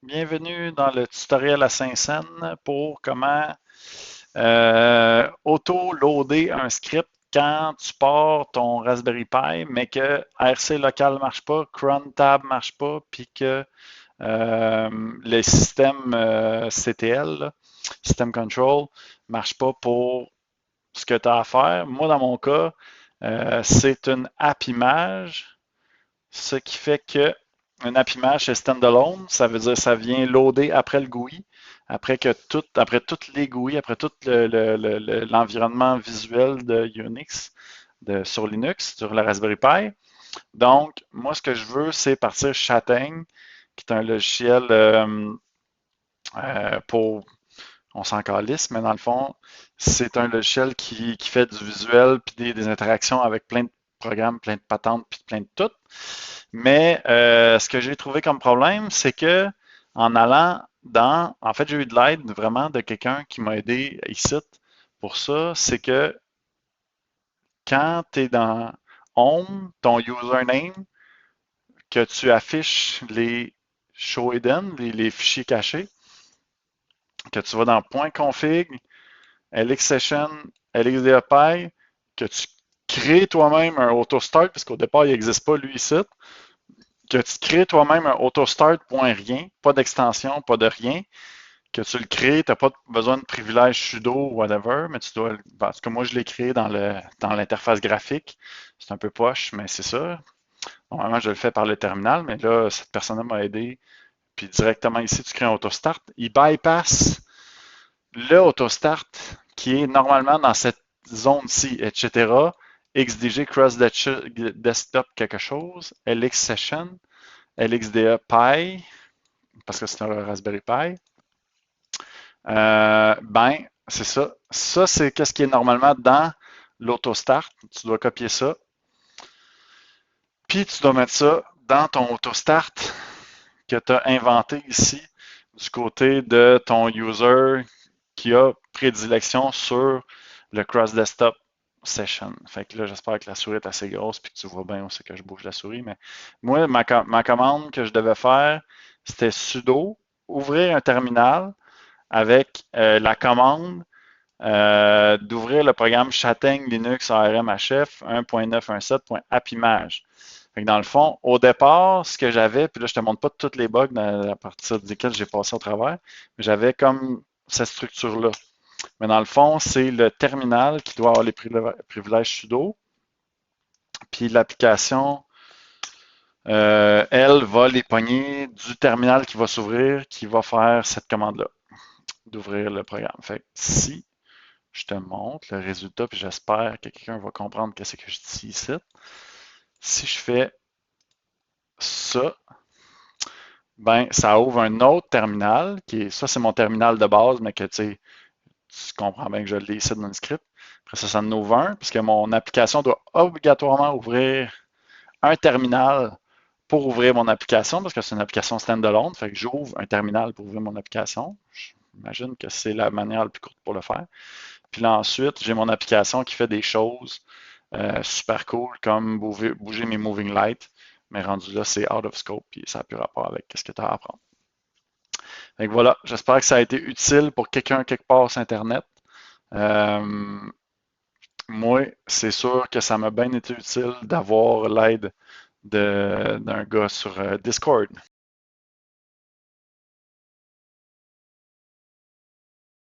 bienvenue dans le tutoriel à Saint-Saëns pour comment auto-loader un script quand tu pars ton Raspberry Pi, mais que RC local ne marche pas, cron tab ne marche pas, puis que les systèmes CTL, là, System Control, ne marchent pas pour ce que tu as à faire. Moi, dans mon cas, c'est une app image, ce qui fait que une app image, c'est standalone, ça veut dire que ça vient loader après le GUI, après toutes les GUI, après tout l'environnement visuel de Unix sur Linux, sur la Raspberry Pi. Donc, moi, ce que je veux, c'est partir Chataigne, qui est un logiciel pour, on s'en calisse, mais dans le fond, c'est un logiciel qui fait du visuel puis des interactions avec plein de programmes, plein de patentes puis plein de tout. Mais ce que j'ai trouvé comme problème, c'est que en allant en fait, j'ai eu de l'aide vraiment de quelqu'un qui m'a aidé ici pour ça. C'est que quand tu es dans Home, ton username, que tu affiches les show hidden, les fichiers cachés, que tu vas dans .config, lxsession, lxdapy, que tu crées toi-même un auto-start, parce qu'au départ, il n'existe pas lui ici, que tu crées toi-même un autostart.rien, pas d'extension, pas de rien, que tu le crées, tu n'as pas besoin de privilège sudo ou whatever, mais tu dois, parce que moi je l'ai créé dans l'interface graphique. C'est un peu poche, mais c'est ça. Normalement, je le fais par le terminal, mais là, cette personne m'a aidé. Puis directement ici, tu crées un autostart. Il bypass le autostart qui est normalement dans cette zone-ci, etc. XDG Cross Desktop quelque chose, LX Session, LXDA Pi, parce que c'est un Raspberry Pi. Ben, c'est ça. Ça, c'est qu'est-ce qui est normalement dans l'autostart. Tu dois copier ça. Puis tu dois mettre ça dans ton autostart que tu as inventé ici du côté de ton user qui a prédilection sur le cross desktop session. Fait que là, j'espère que la souris est assez grosse puis que tu vois bien où c'est que je bouge la souris. Mais moi, ma commande que je devais faire, c'était sudo, ouvrir un terminal avec la commande d'ouvrir le programme Chataigne Linux ARM HF 1.917.appimage. Dans le fond, au départ, ce que j'avais, puis là, je ne te montre pas tous les bugs à partir desquels j'ai passé au travers, mais j'avais comme cette structure-là. Mais dans le fond, c'est le terminal qui doit avoir les privilèges sudo, puis l'application, elle, va les pogner du terminal qui va s'ouvrir, qui va faire cette commande-là, d'ouvrir le programme. Fait que si je te montre le résultat, puis j'espère que quelqu'un va comprendre ce que je dis ici. Si je fais ça, ben, ça ouvre un autre terminal, ça c'est mon terminal de base, mais que tu comprends bien que je l'ai ici dans le script. Après ça, ça en ouvre un, puisque mon application doit obligatoirement ouvrir un terminal pour ouvrir mon application, parce que c'est une application standalone, fait que j'ouvre un terminal pour ouvrir mon application. J'imagine que c'est la manière la plus courte pour le faire. Puis là, ensuite, j'ai mon application qui fait des choses super cool, comme bouger mes moving lights. Mais rendu là, c'est out of scope, puis ça n'a plus rapport avec ce que tu as à apprendre. Donc voilà, j'espère que ça a été utile pour quelqu'un quelque part sur Internet. Euh, Moi, c'est sûr que ça m'a bien été utile d'avoir l'aide d'un gars sur Discord.